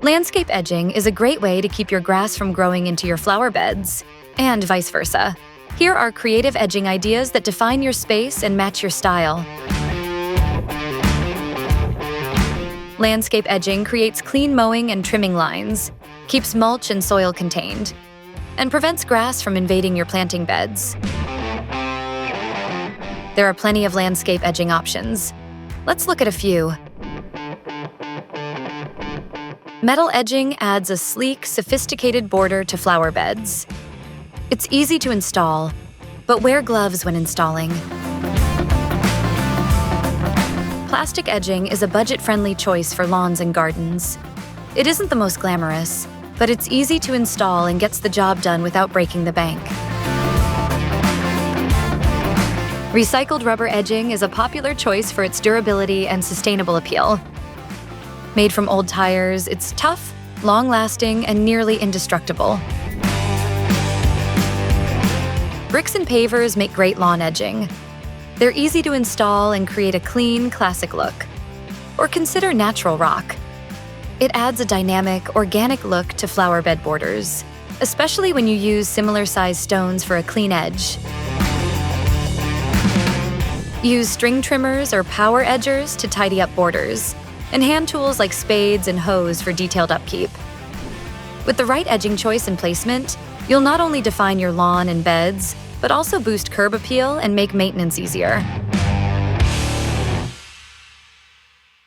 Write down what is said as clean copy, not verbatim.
Landscape edging is a great way to keep your grass from growing into your flower beds, and vice versa. Here are creative edging ideas that define your space and match your style. Landscape edging creates clean mowing and trimming lines, keeps mulch and soil contained, and prevents grass from invading your planting beds. There are plenty of landscape edging options. Let's look at a few. Metal edging adds a sleek, sophisticated border to flower beds. It's easy to install, but wear gloves when installing. Plastic edging is a budget-friendly choice for lawns and gardens. It isn't the most glamorous, but it's easy to install and gets the job done without breaking the bank. Recycled rubber edging is a popular choice for its durability and sustainable appeal. Made from old tires, it's tough, long-lasting, and nearly indestructible. Bricks and pavers make great lawn edging. They're easy to install and create a clean, classic look. Or consider natural rock. It adds a dynamic, organic look to flower bed borders, especially when you use similar-sized stones for a clean edge. Use string trimmers or power edgers to tidy up borders, and hand tools like spades and hoes for detailed upkeep. With the right edging choice and placement, you'll not only define your lawn and beds, but also boost curb appeal and make maintenance easier.